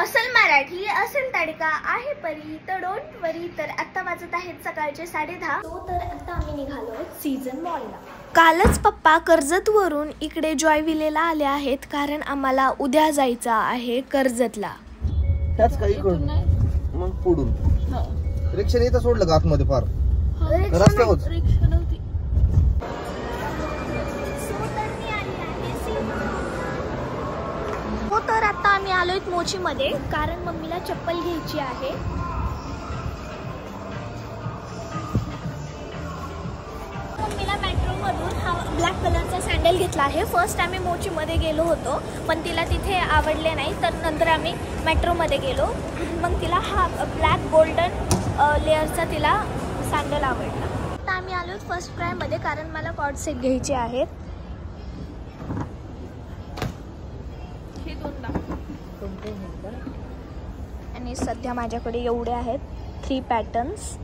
असल मराठी असेल तडका आहे परी तर डोंट वरी। तर आता वाजत आहेत सकाळचे 10:30। तर आता आम्ही निघालो सीझन मॉलला। कालच पप्पा कर्जतवरून इकडे जॉय विलेला आले आहेत कारण आम्हाला उद्या जायचं आहे कर्जतला। त्याच काही करून मग पुढून रिक्षा येतं सोडलं का आतमध्ये फार रस्त्यावर रिक्षा नव्हती। हो तर आता आम्ही आलोय मोची मध्ये कारण मम्मीला चप्पल घ्यायची आहे। मम्मीला मेट्रो मधून हा ब्लॅक कलरचा सँडल घेतला आहे। फर्स्ट आम्ही मोची मध्ये गेलो होतो पण तिला तिथे आवडले नाही तर नंतर आम्ही मेट्रो मध्ये गेलो मग तिला हा ब्लॅक गोल्डन लेअरचा तिला सँडल आवडला। आता आम्ही आलोय फर्स्ट क्राय मध्ये कारण मला कॉर्ड सेट घ्यायचे आहेत। आणि सध्या माझ्याकडे एवढे आहेत 3 पॅटर्न्स।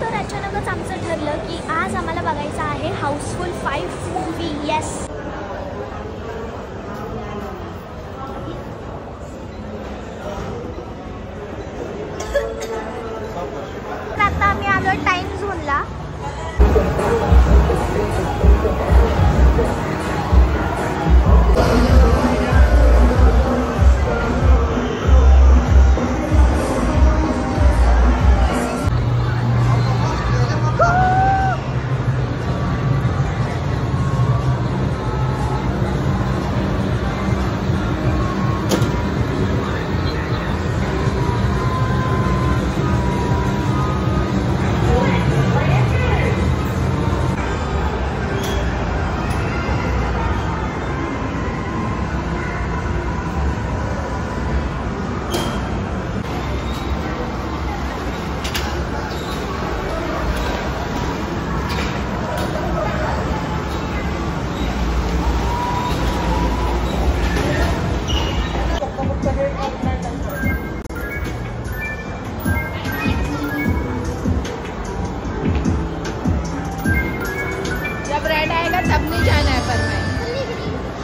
तर अचानकच आमचं ठरलं की आज आम्हाला बघायचं आहे हाऊसफुल 5 मूवी। येस आता आम्ही आलो time झोनला।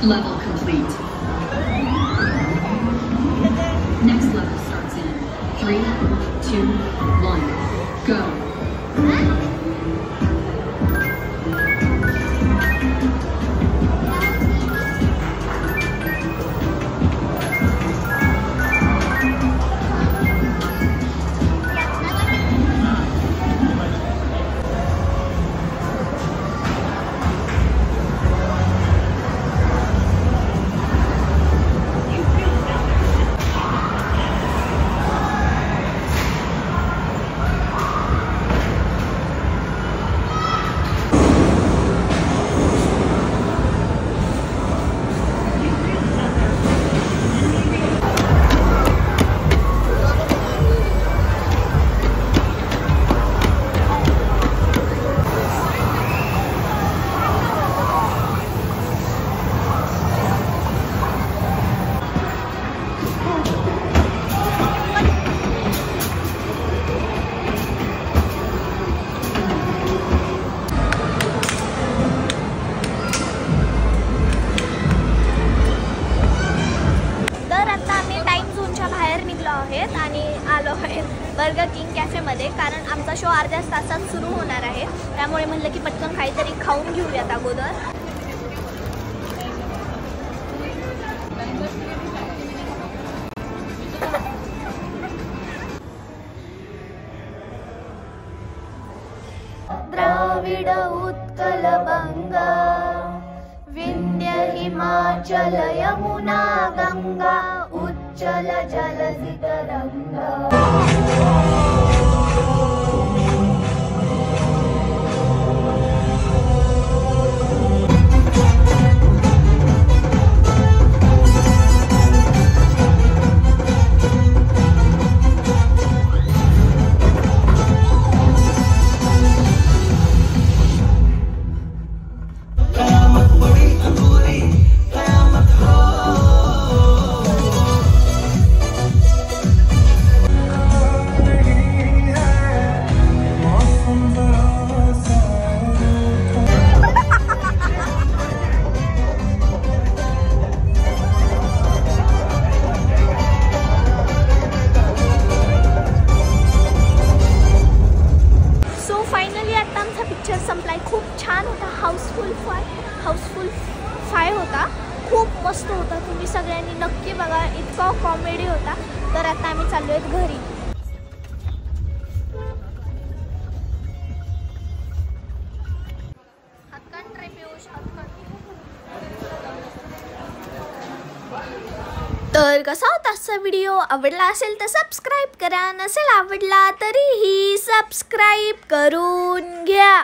Level complete. Next level starts in 3, 2, 1, go. आणि आलो आहे बर्गर किंग कॅफेमध्ये कारण आमचा शो अर्ध्या तासात सुरू होणार आहे त्यामुळे म्हणलं की पटकन काहीतरी खाऊन घेऊयात अगोदर। द्राविड उत्कल बंगा विंध्य हिमाचल यमुना गंगा उच्चल जलधि तरंगा। लेक्चर संपलाय. खूप छान होता. हाऊसफुल 5 होता. खूप मस्त होता. तुम्ही सगळ्यांनी नक्की बघा. इतका कॉमेडी होता. तर आता आम्ही चाललो आहेत घरी. तर कसा होता आजचा व्हिडिओ? आवडला असेल तर सबस्क्राईब करा. नसेल आवडला तरीही सबस्क्राईब करून घ्या.